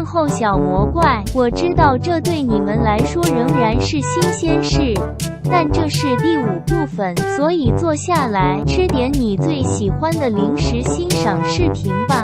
之后小魔怪，我知道这对你们来说仍然是新鲜事，但这是第5部分，所以坐下来吃点你最喜欢的零食，欣赏视频吧。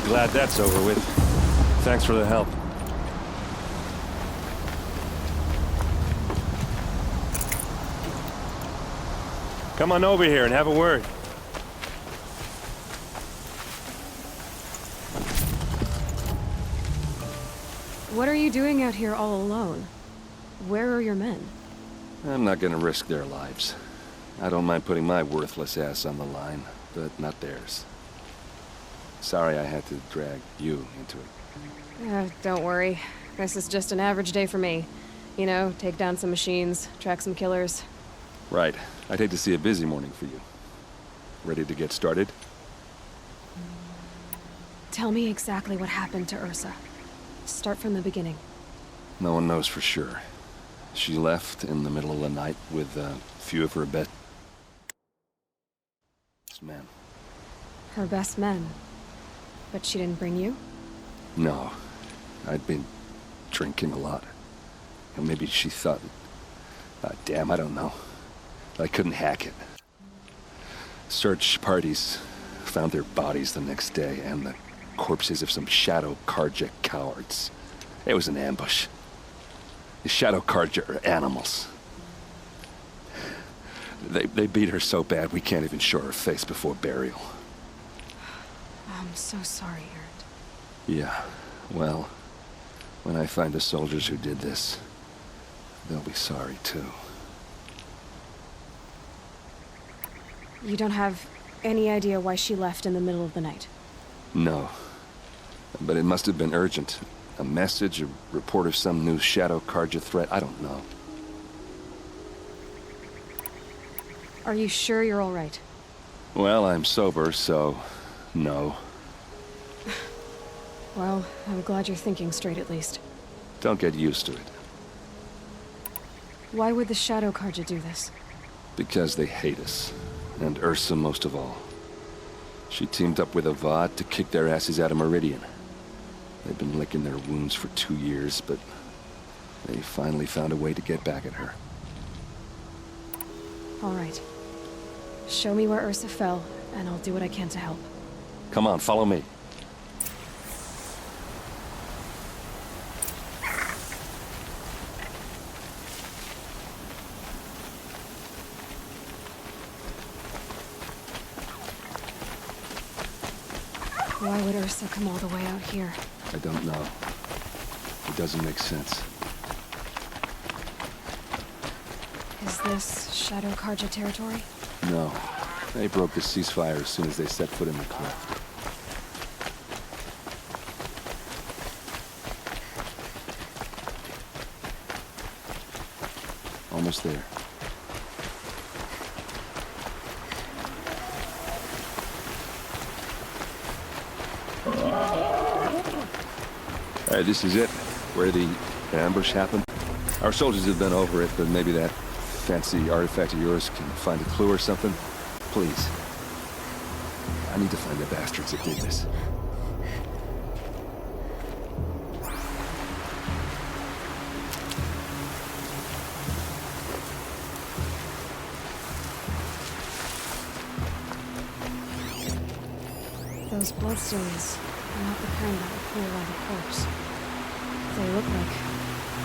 Glad that's over with. Thanks for the help. Come on over here and have a word. What are you doing out here all alone? Where are your men? I'm not gonna risk their lives. I don't mind putting my worthless ass on the line, but not theirs. Sorry I had to drag you into it. Don't worry. This is just an average day for me. You know, take down some machines, track some killers. Right. I'd hate to see a busy morning for you. Ready to get started? Tell me exactly what happened to Ursa. Start from the beginning. No one knows for sure. She left in the middle of the night with a few of her best men. Her best men? But she didn't bring you? No. I'd been drinking a lot. And maybe she thought... damn, I don't know. I couldn't hack it. Search parties found their bodies the next day, and the corpses of some Shadow Karja cowards. It was an ambush. The Shadow Karja are animals. They beat her so bad we can't even show her face before burial. I'm so sorry, Ert. Yeah, well, when I find the soldiers who did this, they'll be sorry too. You don't have any idea why she left in the middle of the night? No. But it must have been urgent. A message, a report of some new Shadow Karja threat, I don't know. Are you sure you're all right? Well, I'm sober, so... no. Well, I'm glad you're thinking straight at least. Don't get used to it. Why would the Shadow Karja do this? Because they hate us. And Ursa most of all. She teamed up with Avad to kick their asses out of Meridian. They've been licking their wounds for 2 years, but they finally found a way to get back at her. All right. Show me where Ursa fell, and I'll do what I can to help. Come on, follow me. Why would Ursa come all the way out here? I don't know. It doesn't make sense. Is this Shadow Karja territory? No. They broke the ceasefire as soon as they set foot in the cleft. Almost there. Alright, this is it. Where the ambush happened. Our soldiers have been over it, but maybe that fancy artifact of yours can find a clue or something. Please. I need to find the bastards that did this. Those bloodstains are not the kind that would clear around a corpse. They look like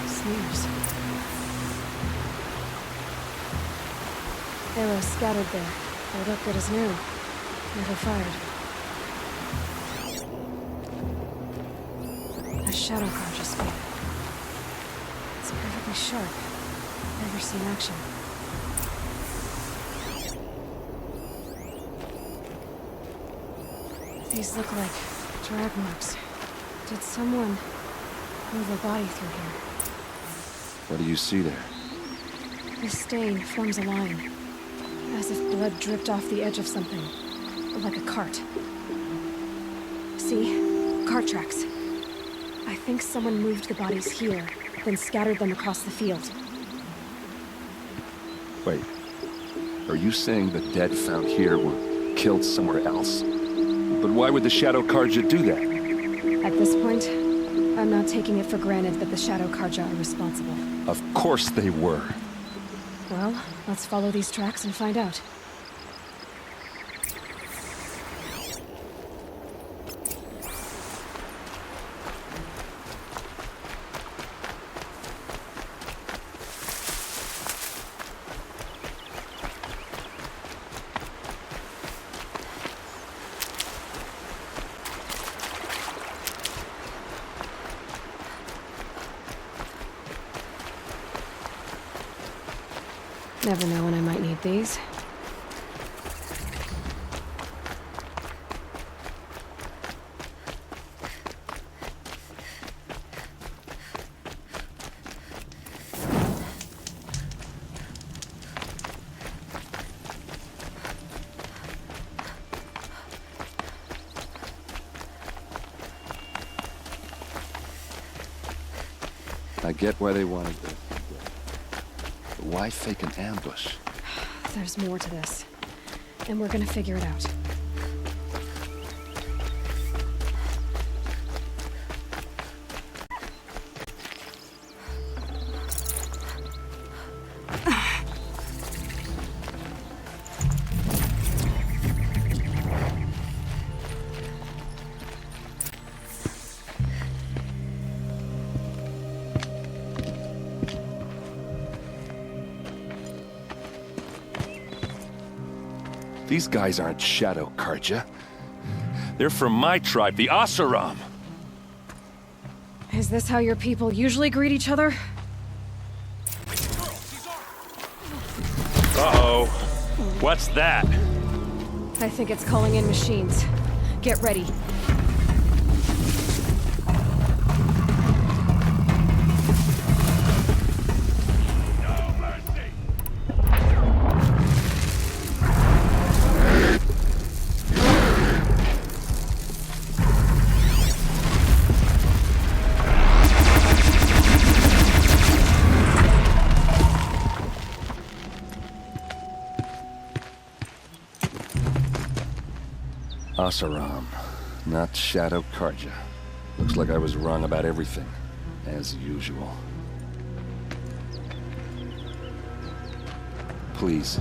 smears. Arrows scattered there. They look good as new. Never fired. A shadow conscious spear. It's perfectly sharp. Never seen action. These look like drag marks. Did someone move a body through here? What do you see there? This stain forms a line, as if blood dripped off the edge of something, like a cart. See? Cart tracks. I think someone moved the bodies here, then scattered them across the field. Wait. Are you saying the dead found here were killed somewhere else? But why would the Shadow Karja do that? At this point, I'm not taking it for granted that the Shadow Karja are responsible. Of course they were. Well, let's follow these tracks and find out. Never know when I might need these. I get why they wanted this. But why fake an ambush? There's more to this, and we're gonna figure it out. These guys aren't Shadow Karja. They're from my tribe, the Asaram. Is this how your people usually greet each other? Uh-oh. What's that? I think it's calling in machines. Get ready. Asaram, not Shadow Karja. Looks like I was wrong about everything, as usual. Please,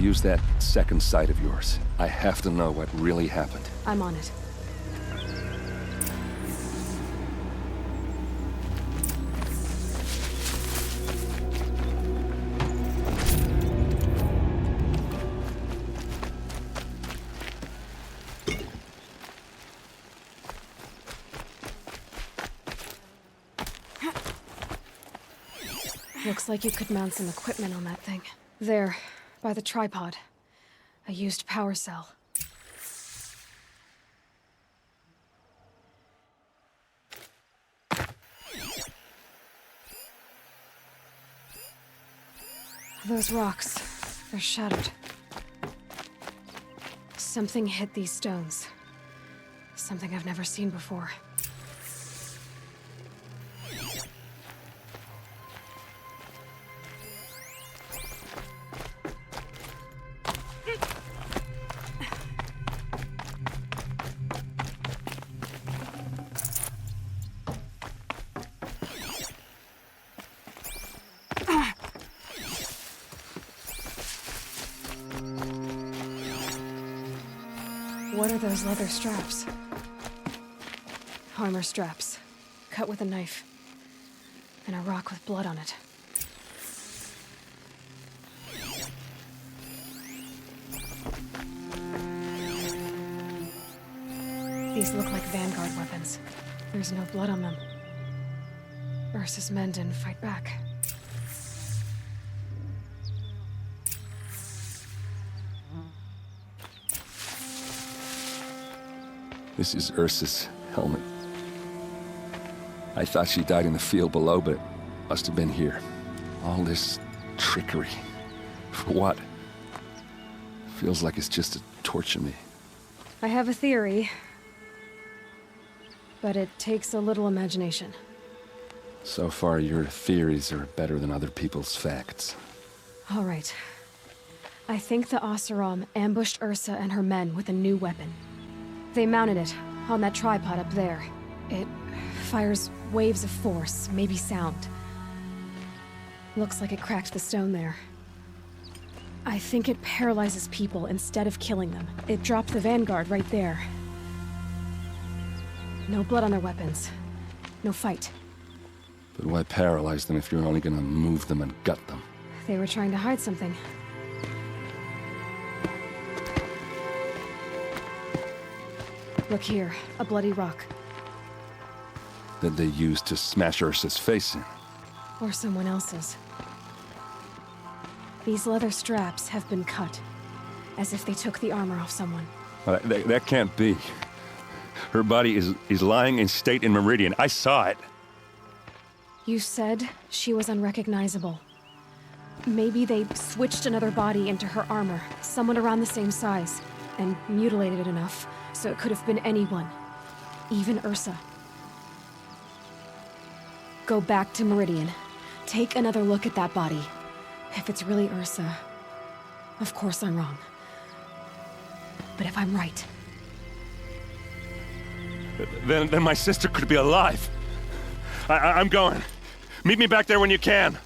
use that second sight of yours. I have to know what really happened. I'm on it. Looks like you could mount some equipment on that thing. There, by the tripod. A used power cell. Those rocks, they're shattered. Something hit these stones. Something I've never seen before. What are those leather straps? Armor straps, cut with a knife, and a rock with blood on it. These look like Vanguard weapons. There's no blood on them. Ursa's men didn't fight back. This is Ursa's helmet. I thought she died in the field below, but it must have been here. All this trickery. For what? Feels like it's just to torture me. I have a theory, but it takes a little imagination. So far, your theories are better than other people's facts. All right. I think the Oseram ambushed Ursa and her men with a new weapon. They mounted it on that tripod up there. It fires waves of force, maybe sound. Looks like it cracked the stone there. I think it paralyzes people instead of killing them. It dropped the Vanguard right there. No blood on their weapons. No fight. But why paralyze them if you're only gonna move them and gut them? They were trying to hide something. Look here, a bloody rock. That they used to smash Ursa's face in. Or someone else's. These leather straps have been cut, as if they took the armor off someone. That can't be. Her body is lying in state in Meridian. I saw it. You said she was unrecognizable. Maybe they switched another body into her armor, someone around the same size, and mutilated it enough so it could have been anyone, even Ursa. Go back to Meridian. Take another look at that body. If it's really Ursa, of course I'm wrong. But if I'm right... Then my sister could be alive. I'm going. Meet me back there when you can.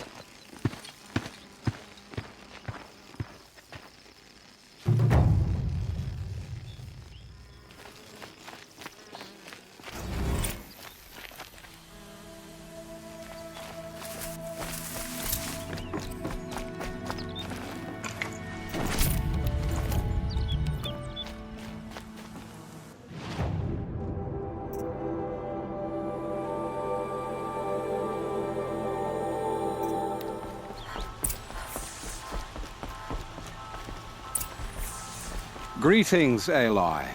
Greetings, Aloy.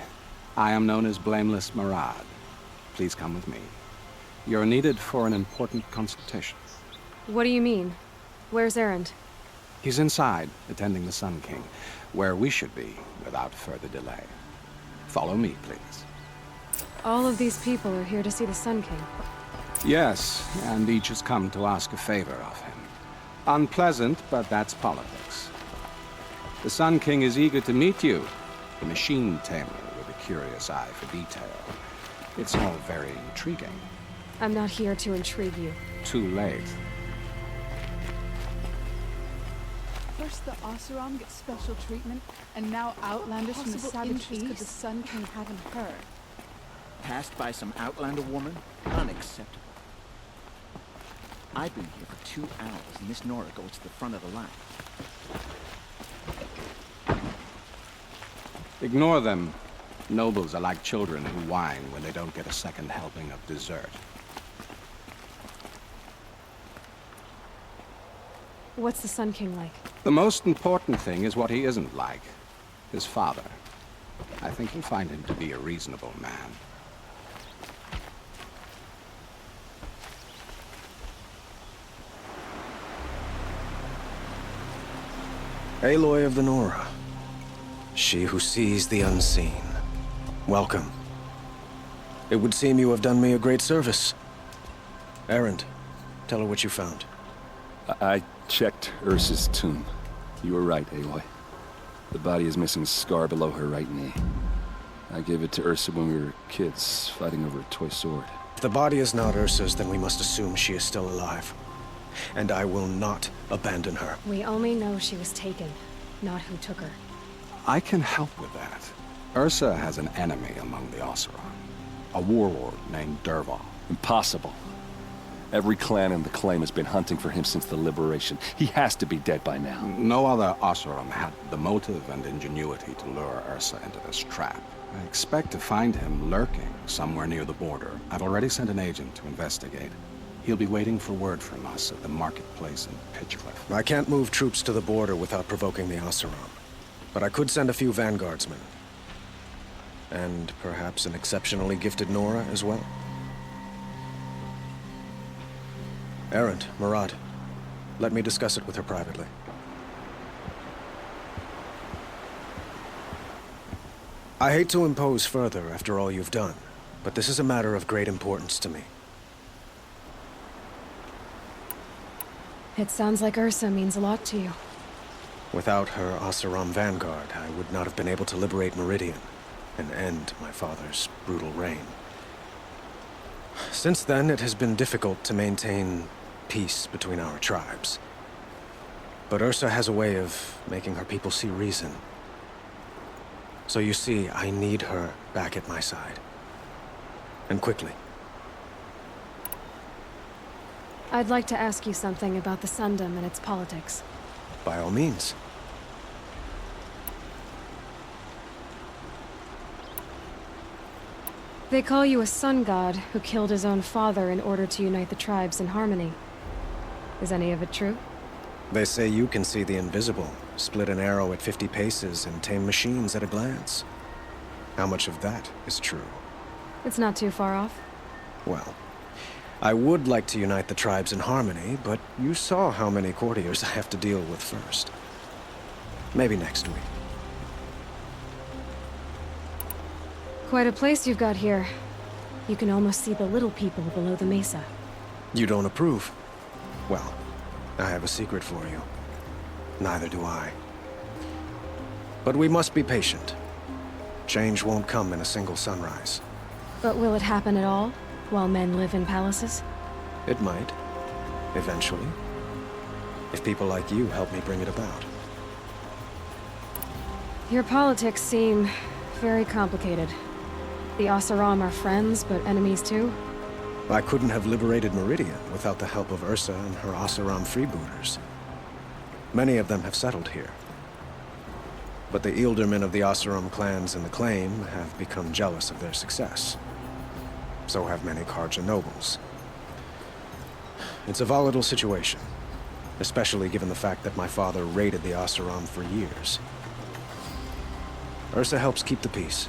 I am known as Blameless Murad. Please come with me. You're needed for an important consultation. What do you mean? Where's Erend? He's inside, attending the Sun King, where we should be without further delay. Follow me, please. All of these people are here to see the Sun King. Yes, and each has come to ask a favor of him. Unpleasant, but that's politics. The Sun King is eager to meet you, the machine tamer with a curious eye for detail. It's all very intriguing. I'm not here to intrigue you. Too late. First the Oseram gets special treatment, and now outlanders from the savage east could the Sun King haven't heard. Passed by some outlander woman? Unacceptable. I've been here for 2 hours, and Miss Nora goes to the front of the line. Ignore them. Nobles are like children who whine when they don't get a second helping of dessert. What's the Sun King like? The most important thing is what he isn't like. His father. I think you'll find him to be a reasonable man. Aloy of the Nora. She who sees the unseen. Welcome. It would seem you have done me a great service. Erend, tell her what you found. I checked Ursa's tomb. You were right, Aloy. The body is missing a scar below her right knee. I gave it to Ursa when we were kids, fighting over a toy sword. If the body is not Ursa's, then we must assume she is still alive. And I will not abandon her. We only know she was taken, not who took her. I can help with that. Ursa has an enemy among the Oseram. A warlord named Dervahl. Impossible. Every clan in the claim has been hunting for him since the liberation. He has to be dead by now. No other Oseram had the motive and ingenuity to lure Ursa into this trap. I expect to find him lurking somewhere near the border. I've already sent an agent to investigate. He'll be waiting for word from us at the marketplace in Pitchcliff. I can't move troops to the border without provoking the Oseram. But I could send a few vanguardsmen. And perhaps an exceptionally gifted Nora as well. Errant, Murad, let me discuss it with her privately. I hate to impose further after all you've done, but this is a matter of great importance to me. It sounds like Ursa means a lot to you. Without her Oseram vanguard, I would not have been able to liberate Meridian and end my father's brutal reign. Since then, it has been difficult to maintain peace between our tribes. But Ursa has a way of making her people see reason. So you see, I need her back at my side. And quickly. I'd like to ask you something about the Sundom and its politics. By all means. They call you a sun god who killed his own father in order to unite the tribes in harmony. Is any of it true? They say you can see the invisible, split an arrow at 50 paces, and tame machines at a glance. How much of that is true? It's not too far off. Well, I would like to unite the tribes in harmony, but you saw how many courtiers I have to deal with first. Maybe next week. Quite a place you've got here. You can almost see the little people below the mesa. You don't approve? Well, I have a secret for you. Neither do I. But we must be patient. Change won't come in a single sunrise. But will it happen at all, while men live in palaces? It might. Eventually. If people like you help me bring it about. Your politics seem very complicated. The Oseram are friends, but enemies too? I couldn't have liberated Meridian without the help of Ursa and her Oseram freebooters. Many of them have settled here. But the ealdormen of the Oseram clans in the Claim have become jealous of their success. So have many Karja nobles. It's a volatile situation, especially given the fact that my father raided the Oseram for years. Ursa helps keep the peace,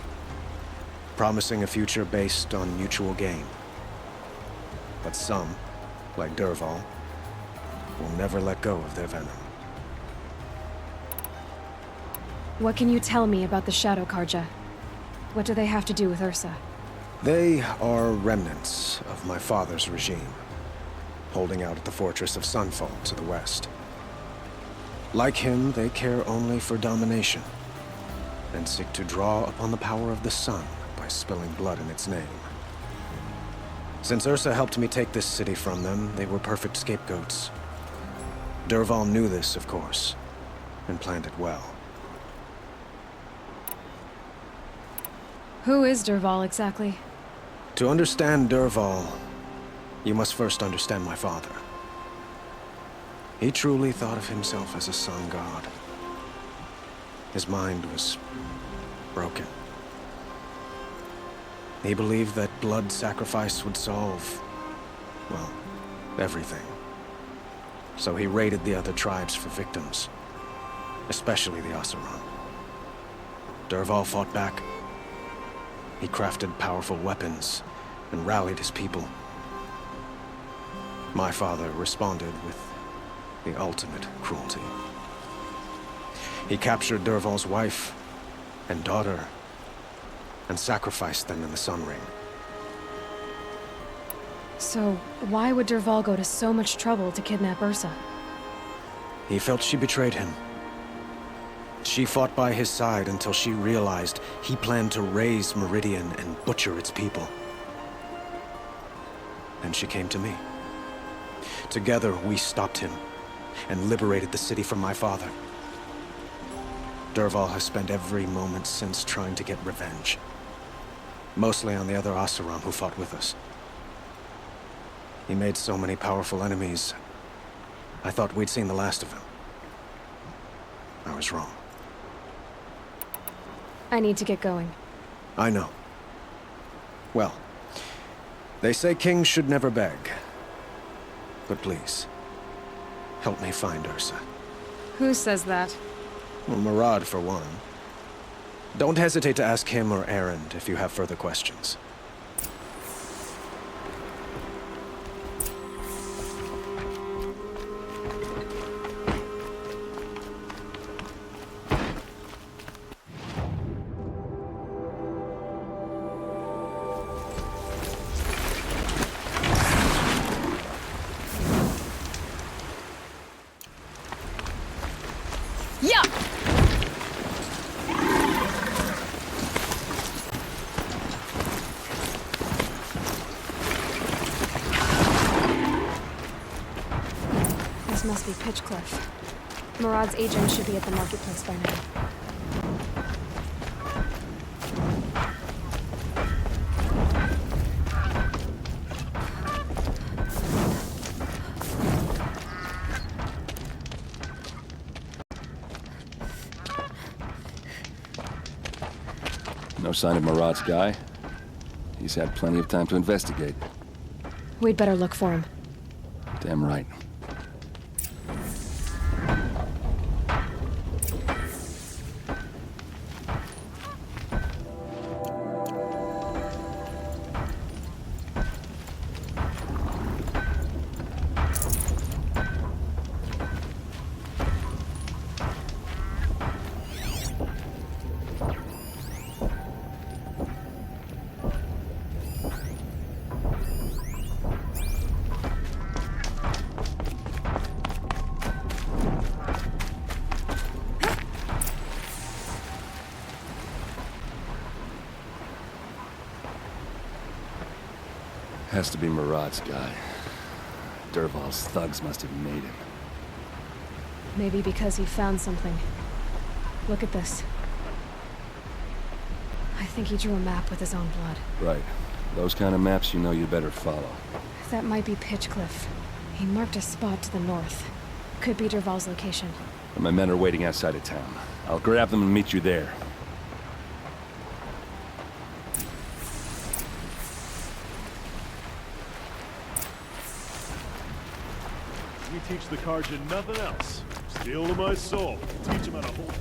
promising a future based on mutual gain. But some, like Dervahl, will never let go of their venom. What can you tell me about the Shadow Karja? What do they have to do with Ursa? They are remnants of my father's regime, holding out at the fortress of Sunfall to the west. Like him, they care only for domination, and seek to draw upon the power of the sun by spilling blood in its name. Since Ursa helped me take this city from them, they were perfect scapegoats. Dervahl knew this, of course, and planned it well. Who is Dervahl exactly? To understand Dervahl, you must first understand my father. He truly thought of himself as a sun god. His mind was broken. He believed that blood sacrifice would solve, well, everything. So he raided the other tribes for victims, especially the Oseram. Dervahl fought back. He crafted powerful weapons and rallied his people. My father responded with the ultimate cruelty. He captured Dervahl's wife and daughter and sacrificed them in the Sun Ring. So, why would Dervahl go to so much trouble to kidnap Ursa? He felt she betrayed him. She fought by his side until she realized he planned to raise Meridian and butcher its people. Then she came to me. Together, we stopped him and liberated the city from my father. Dervahl has spent every moment since trying to get revenge. Mostly on the other Oseram who fought with us. He made so many powerful enemies, I thought we'd seen the last of him. I was wrong. I need to get going. I know. Well, they say kings should never beg. But please, help me find Ursa. Who says that? Well, Murad, for one. Don't hesitate to ask him or Erend if you have further questions. Yeah! This must be Pitchcliff. Murad's agent should be at the marketplace by now. No sign of Murad's guy. He's had plenty of time to investigate. We'd better look for him. Damn right. Has to be Murad's guy. Dervahl's thugs must have made him. Maybe because he found something. Look at this. I think he drew a map with his own blood. Right. Those kind of maps you know you better follow. That might be Pitchcliff. He marked a spot to the north. Could be Dervahl's location. And my men are waiting outside of town. I'll grab them and meet you there. We teach the Karja nothing else. Steel to my soul. Teach them how to hold.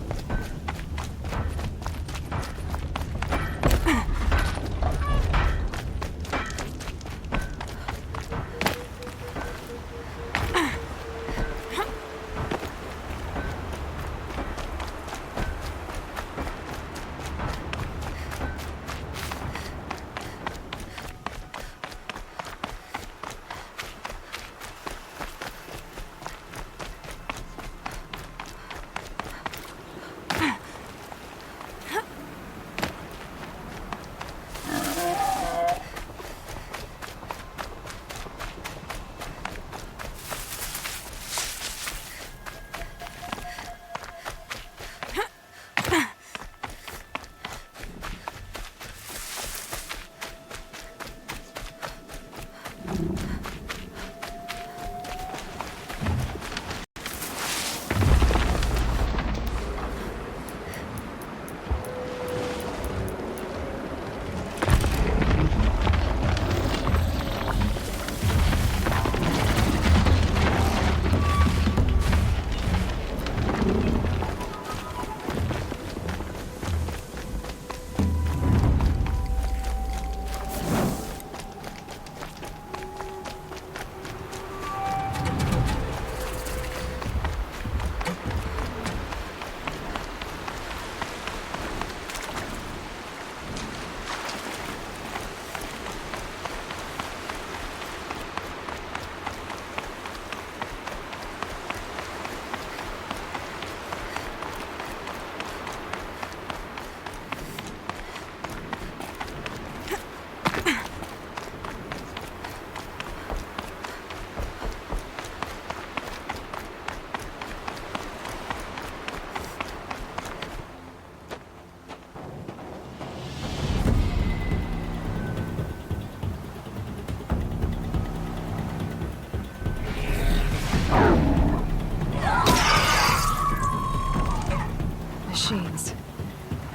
Machines.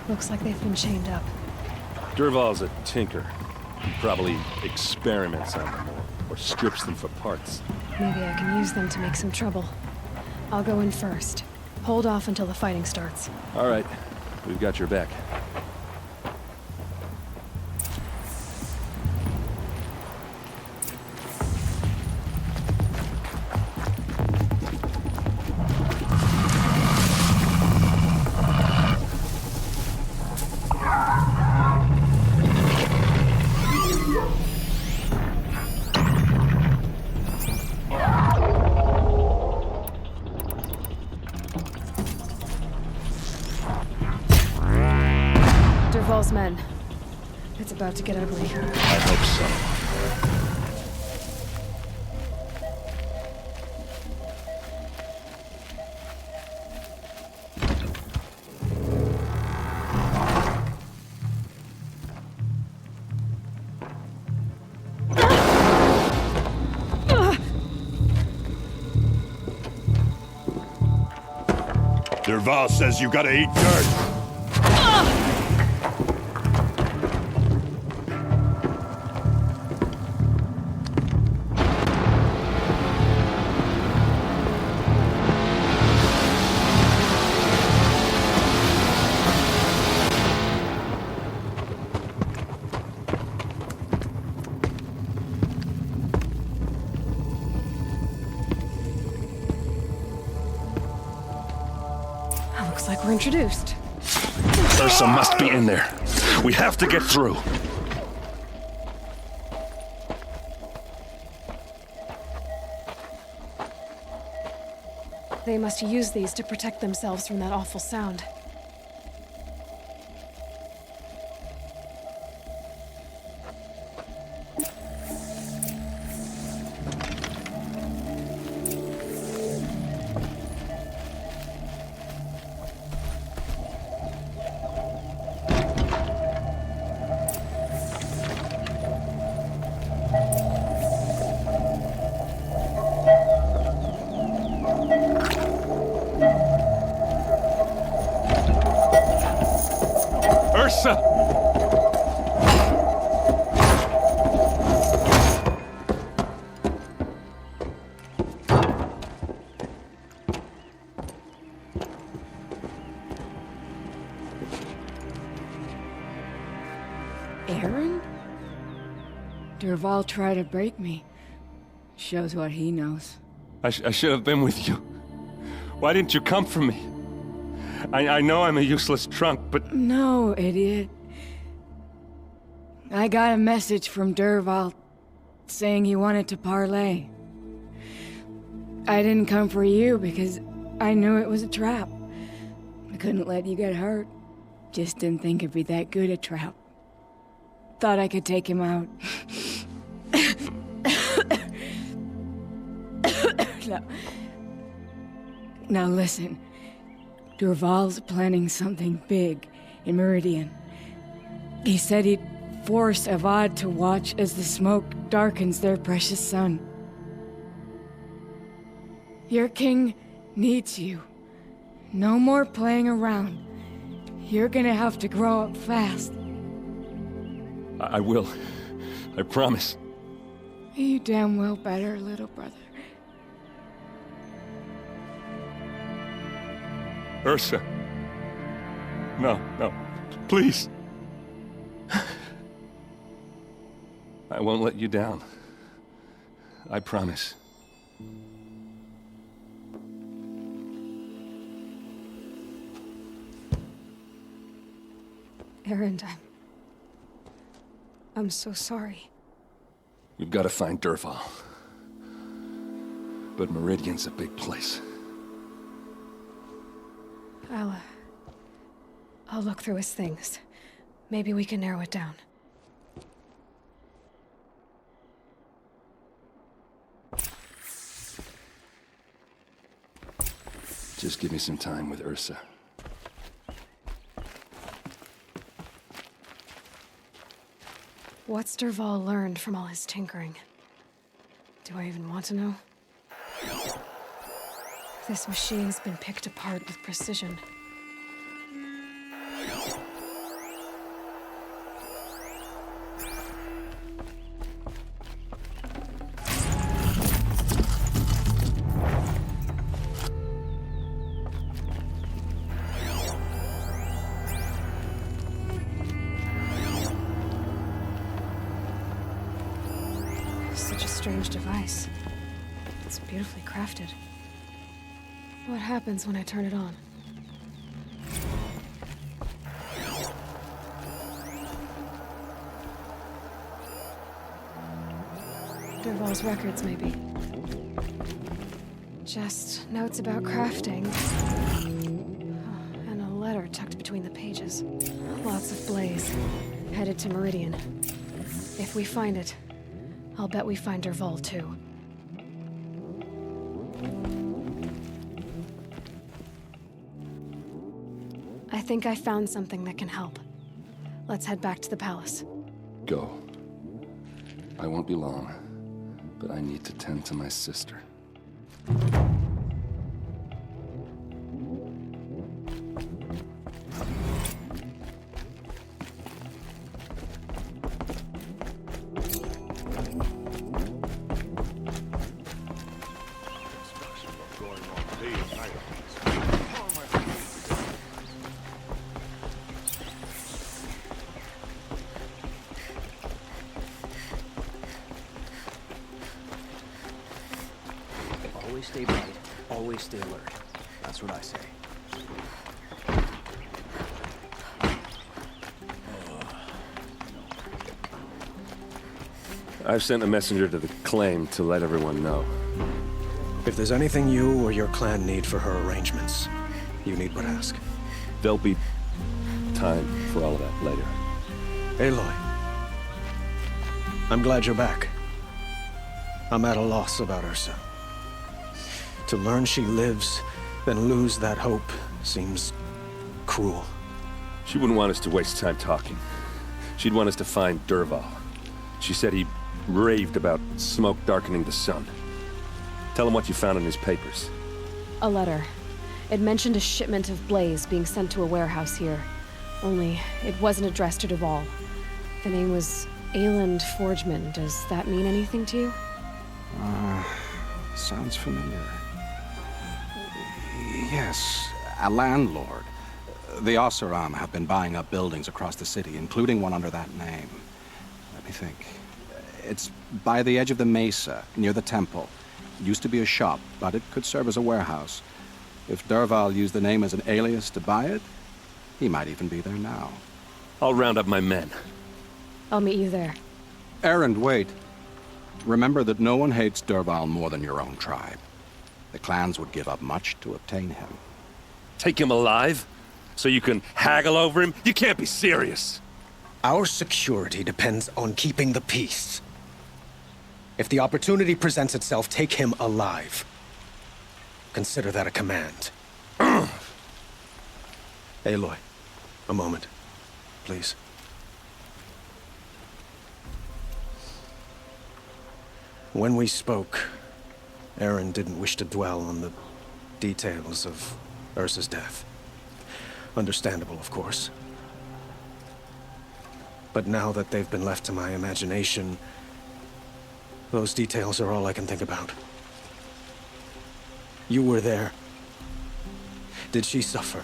Looks like they've been chained up. Durval's a tinker. He probably experiments on them or strips them for parts. Maybe I can use them to make some trouble. I'll go in first. Hold off until the fighting starts. All right. We've got your back. Durval's men. It's about to get ugly. I hope so. Durval says you gotta eat dirt. Looks like we're introduced. Ursa must be in there. We have to get through. They must use these to protect themselves from that awful sound. Ursa! Aaron? Durval tried to break me. Shows what he knows. I should have been with you. Why didn't you come for me? I know I'm a useless trunk, but... No, idiot. I got a message from Durval saying he wanted to parlay. I didn't come for you because I knew it was a trap. I couldn't let you get hurt. Just didn't think it'd be that good a trap. Thought I could take him out. Now listen. Durval's planning something big in Meridian. He said he'd force Avad to watch as the smoke darkens their precious sun. Your king needs you. No more playing around. You're gonna have to grow up fast. I will. I promise. You damn well better, little brother. Ursa. No, please. I won't let you down. I promise. Aaron, I'm so sorry. We've got to find Durval. But Meridian's a big place. I'll look through his things. Maybe we can narrow it down. Just give me some time with Ursa. What's Durval learned from all his tinkering? Do I even want to know? This machine's been picked apart with precision. strange device. It's beautifully crafted. What happens when I turn it on? Dervahl's records, maybe. Just notes about crafting. And a letter tucked between the pages. Lots of blaze. Headed to Meridian. If we find it, I'll bet we find Dervahl too. I think I found something that can help. Let's head back to the palace. Go. I won't be long, but I need to tend to my sister. Always stay bright, always stay alert. That's what I say. I've sent a messenger to the claim to let everyone know. If there's anything you or your clan need for her arrangements, you need but ask. There'll be time for all of that later. Aloy, I'm glad you're back. I'm at a loss about Ursa. To learn she lives, then lose that hope, seems cruel. She wouldn't want us to waste time talking. She'd want us to find Dervahl. She said he raved about smoke darkening the sun. Tell him what you found in his papers. A letter. It mentioned a shipment of blaze being sent to a warehouse here. Only, it wasn't addressed to Dervahl. The name was Ayland Forgeman. Does that mean anything to you? Sounds familiar. Yes, a landlord. The Oseram have been buying up buildings across the city, including one under that name. Let me think. It's by the edge of the mesa, near the temple. It used to be a shop, but it could serve as a warehouse. If Dervahl used the name as an alias to buy it, he might even be there now. I'll round up my men. I'll meet you there. Erend, wait. Remember that no one hates Dervahl more than your own tribe. The clans would give up much to obtain him. Take him alive? So you can haggle over him? You can't be serious! Our security depends on keeping the peace. If the opportunity presents itself, take him alive. Consider that a command. Aloy, a moment, please. When we spoke, Erend didn't wish to dwell on the details of Ursa's death. Understandable, of course. But now that they've been left to my imagination, those details are all I can think about. You were there. Did she suffer?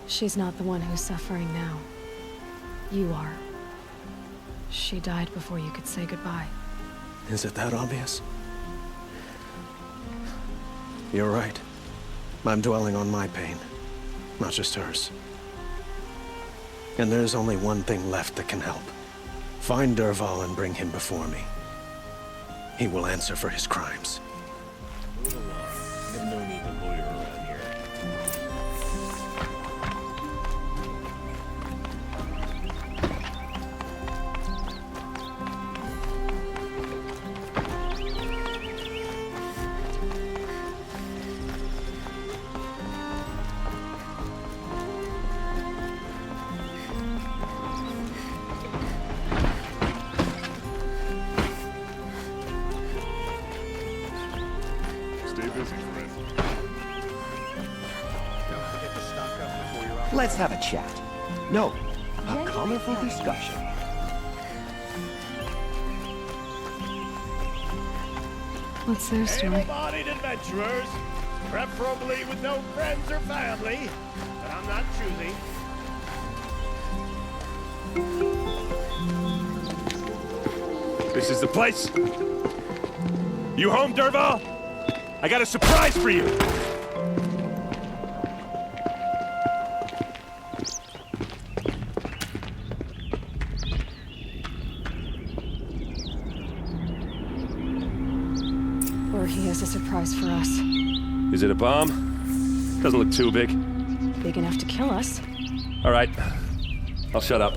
She's not the one who's suffering now. You are. She died before you could say goodbye. Is it that obvious? You're right. I'm dwelling on my pain, not just hers. And there's only one thing left that can help. Find Dervahl and bring him before me. He will answer for his crimes. Move along. There's no need to loiter around here. Stay busy, friend. Let's have a chat. No, a colorful discussion. What's their story? Able-bodied adventurers, preferably with no friends or family, but I'm not choosy. This is the place. You home, Dervahl? I got a surprise for you. Or he has a surprise for us. Is it a bomb? Doesn't look too big. Big enough to kill us. All right. I'll shut up.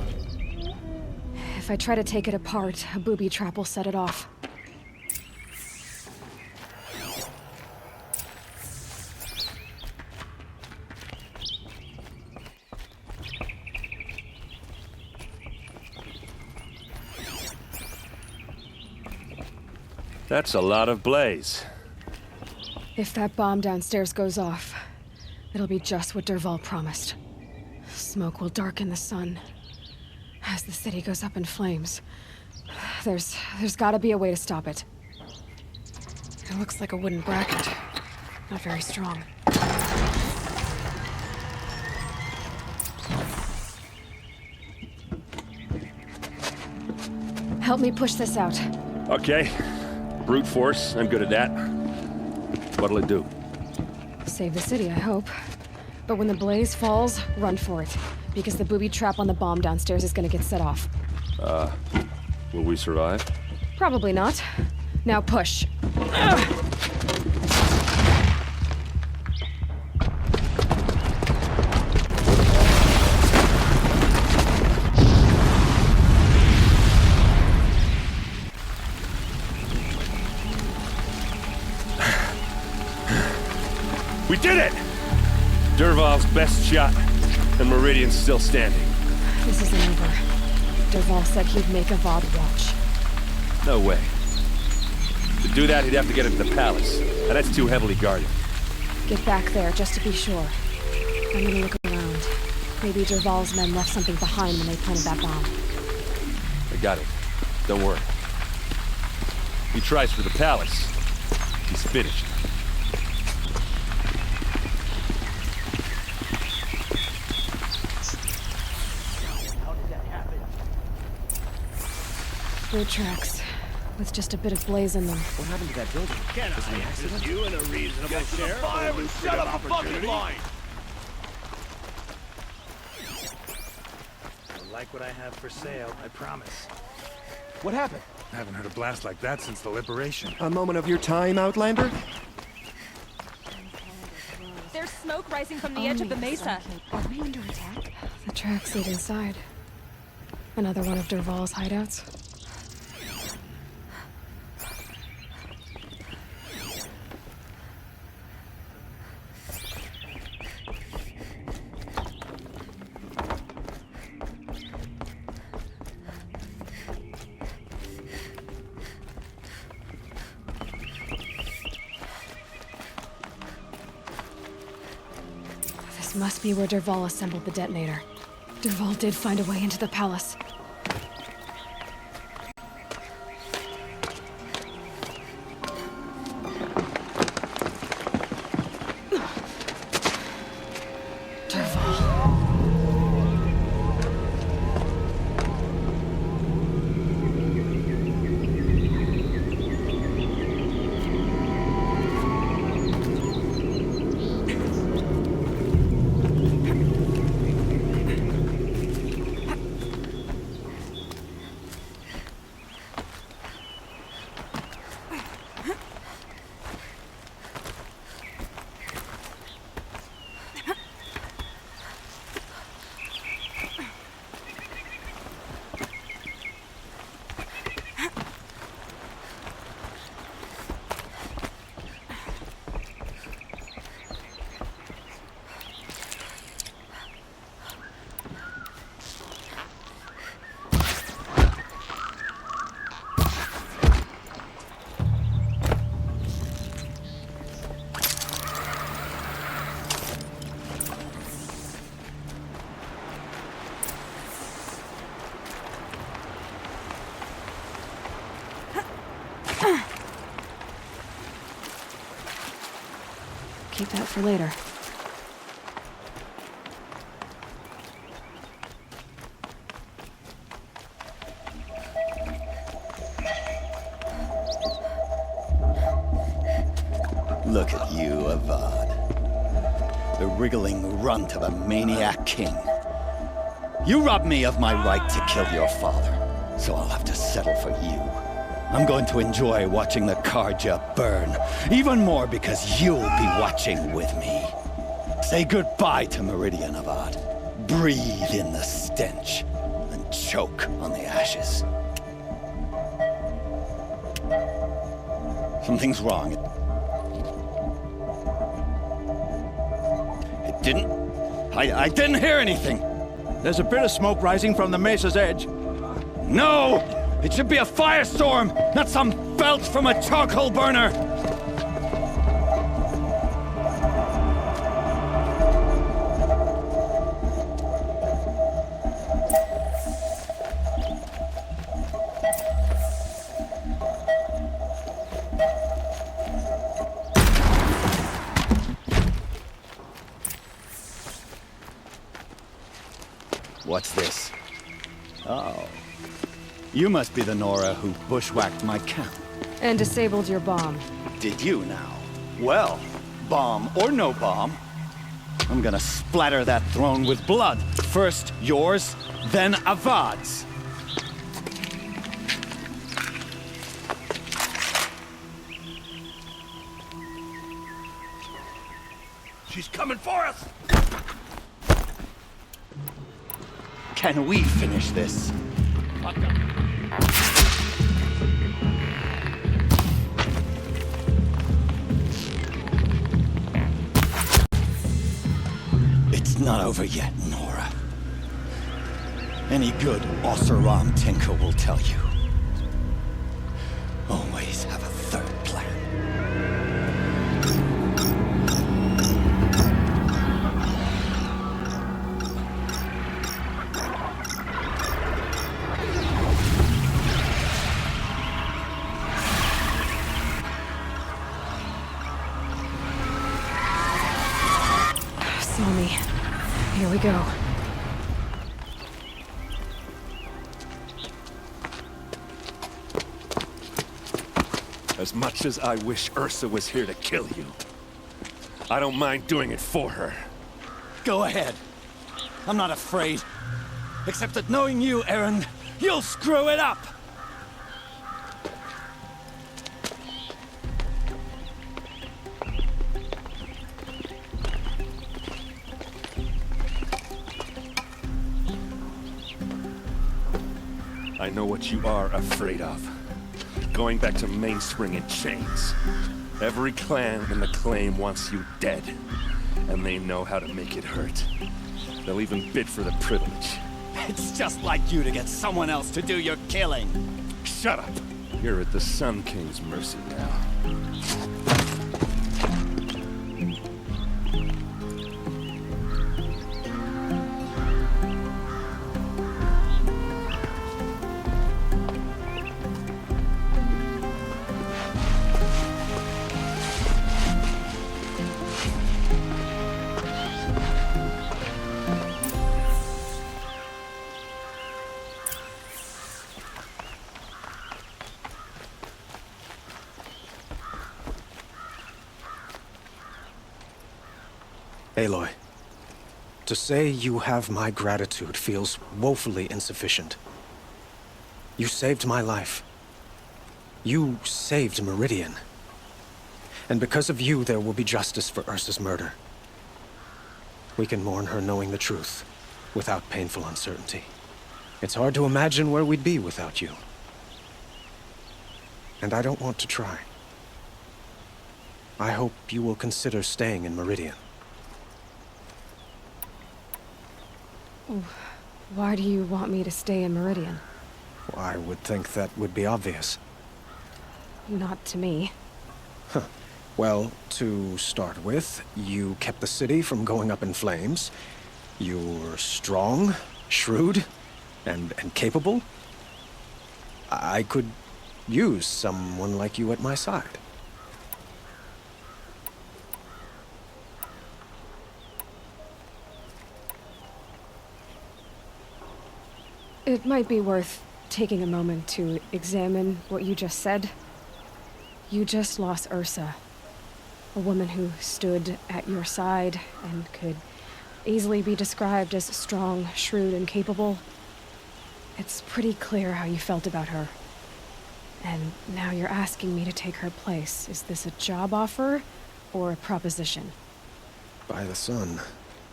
If I try to take it apart, a booby trap will set it off. That's a lot of blaze. If that bomb downstairs goes off, it'll be just what Dervahl promised. Smoke will darken the sun. As the city goes up in flames, there's gotta be a way to stop it. It looks like a wooden bracket. Not very strong. Help me push this out. Okay. Brute force, I'm good at that. What'll it do? Save the city, I hope. But when the blaze falls, run for it. Because the booby trap on the bomb downstairs is gonna get set off. Will we survive? Probably not. Now push. We did it! Dervahl's best shot, and Meridian's still standing. This isn't over. Dervahl said he'd make a VOD watch. No way. To do that, he'd have to get into the palace, and that's too heavily guarded. Get back there, just to be sure. I'm gonna look around. Maybe Dervahl's men left something behind when they planted that bomb. I got it. Don't worry. He tries for the palace. He's finished. Boot tracks, with just a bit of blaze in them. What happened to that building? Can I interest you in a reasonable share of a lucrative opportunity? I like what I have for sale, I promise. What happened? I haven't heard a blast like that since the liberation. A moment of your time, Outlander? There's smoke rising from the edge of the mesa. Are we under attack? The tracks lead inside. Another one of Dervahl's hideouts. This must be where Dervahl assembled the detonator. Dervahl did find a way into the palace. keep that for later. Look at you, Avad. The wriggling runt of a maniac king. You robbed me of my right to kill your father, so I'll have to settle for you. I'm going to enjoy watching the Karja burn, even more because you'll be watching with me. Say goodbye to Meridian, Avad. Breathe in the stench, and choke on the ashes. Something's wrong. It didn't... I didn't hear anything. There's a bit of smoke rising from the mesa's edge. No! It should be a firestorm, not some belch from a charcoal burner! What's this? Oh. You must be the Nora who bushwhacked my camp. And disabled your bomb. Did you now? Well, bomb or no bomb, I'm gonna splatter that throne with blood. First yours, then Avad's. She's coming for us! Can we finish this? It's not over yet, Nora. Any good Oseram tinker will tell you. Always have a third plan. Sony. Here we go. As much as I wish Ursa was here to kill you, I don't mind doing it for her. Go ahead. I'm not afraid. Except that knowing you, Aaron, you'll screw it up! I know what you are afraid of. Going back to Mainspring in chains. Every clan in the claim wants you dead. And they know how to make it hurt. They'll even bid for the privilege. It's just like you to get someone else to do your killing. Shut up! You're at the Sun King's mercy now. Aloy, to say you have my gratitude feels woefully insufficient. You saved my life. You saved Meridian. And because of you, there will be justice for Ursa's murder. We can mourn her knowing the truth, without painful uncertainty. It's hard to imagine where we'd be without you. And I don't want to try. I hope you will consider staying in Meridian. Why do you want me to stay in Meridian? I would think that would be obvious. Not to me. Huh. Well, to start with, you kept the city from going up in flames. You're strong, shrewd, and capable. I could use someone like you at my side. It might be worth taking a moment to examine what you just said. You just lost Ursa, a woman who stood at your side and could easily be described as strong, shrewd, and capable. It's pretty clear how you felt about her. And now you're asking me to take her place. Is this a job offer or a proposition? By the sun,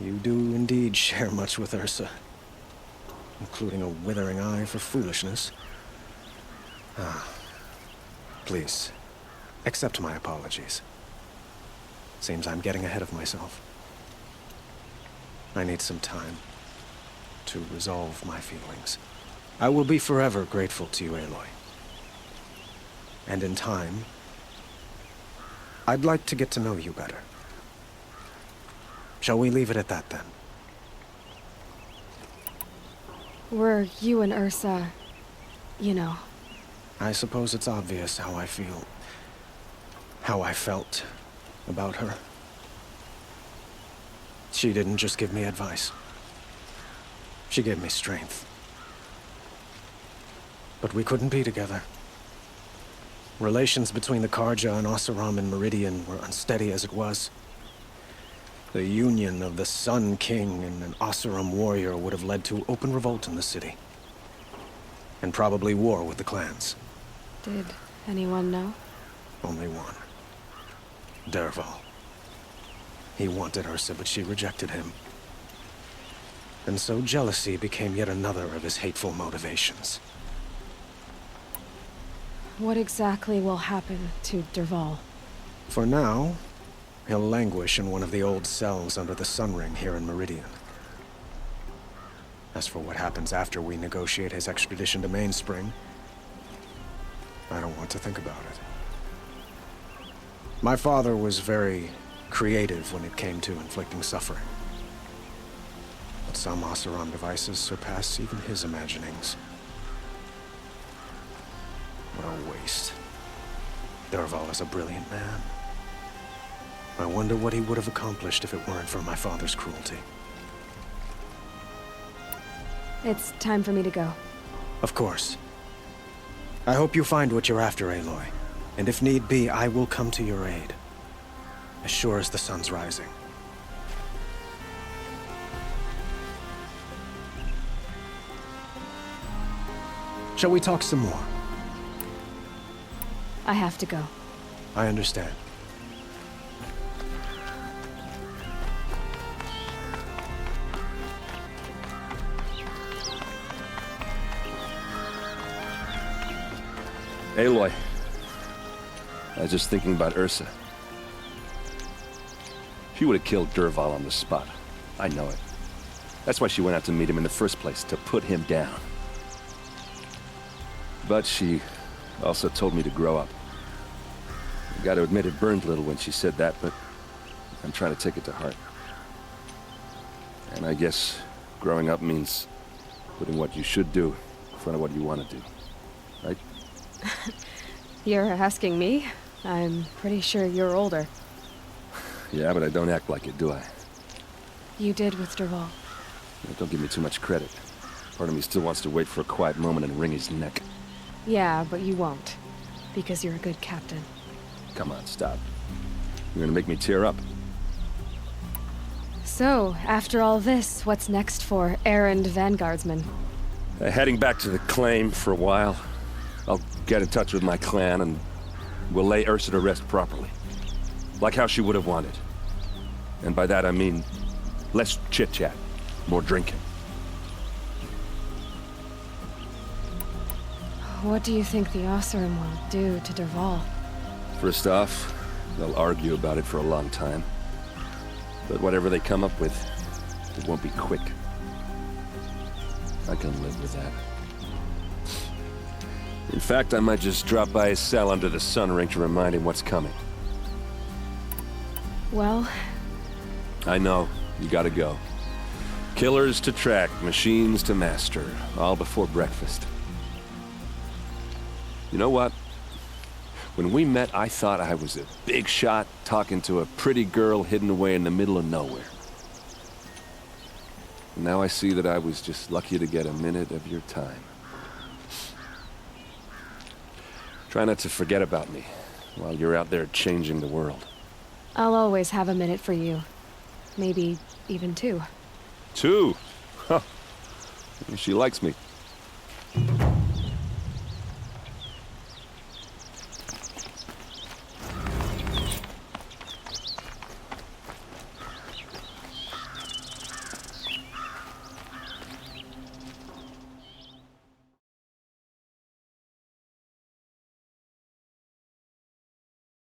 you do indeed share much with Ursa, including a withering eye for foolishness. Please, accept my apologies. Seems I'm getting ahead of myself. I need some time to resolve my feelings. I will be forever grateful to you, Aloy. And in time, I'd like to get to know you better. Shall we leave it at that, then? Were you and Ursa, you know... I suppose it's obvious how I feel... how I felt about her. She didn't just give me advice. She gave me strength. But we couldn't be together. Relations between the Karja and Oseram and Meridian were unsteady as it was. The union of the Sun King and an Oseram warrior would have led to open revolt in the city. And probably war with the clans. Did anyone know? Only one. Dervahl. He wanted Ursa, but she rejected him. And so jealousy became yet another of his hateful motivations. What exactly will happen to Dervahl? For now, he'll languish in one of the old cells under the Sun Ring here in Meridian. As for what happens after we negotiate his extradition to Mainspring, I don't want to think about it. My father was very creative when it came to inflicting suffering. But some Oseram devices surpass even his imaginings. What a waste. Dervahl is a brilliant man. I wonder what he would have accomplished if it weren't for my father's cruelty. It's time for me to go. Of course. I hope you find what you're after, Aloy. And if need be, I will come to your aid. As sure as the sun's rising. Shall we talk some more? I have to go. I understand. Aloy. I was just thinking about Ursa. She would have killed Dervahl on the spot. I know it. That's why she went out to meet him in the first place, to put him down. But she also told me to grow up. I gotta admit it burned a little when she said that, but I'm trying to take it to heart. And I guess growing up means putting what you should do in front of what you want to do. Right? You're asking me? I'm pretty sure you're older. Yeah, but I don't act like it, do I? You did with Dervahl. Don't give me too much credit. Part of me still wants to wait for a quiet moment and wring his neck. Yeah, but you won't. Because you're a good captain. Come on, stop. You're gonna make me tear up. So, after all this, what's next for errand vanguardsman? Heading back to the claim for a while. I'll get in touch with my clan and we'll lay Ursa to rest properly. Like how she would have wanted. And by that I mean less chit-chat, more drinking. What do you think the Oseram will do to Dervahl? First off, they'll argue about it for a long time. But whatever they come up with, it won't be quick. I can live with that. In fact, I might just drop by his cell under the Sun Ring to remind him what's coming. Well... I know. You gotta go. Killers to track, machines to master. All before breakfast. You know what? When we met, I thought I was a big shot talking to a pretty girl hidden away in the middle of nowhere. Now I see that I was just lucky to get a minute of your time. Try not to forget about me while you're out there changing the world. I'll always have a minute for you. Maybe even two. Two? Huh. She likes me.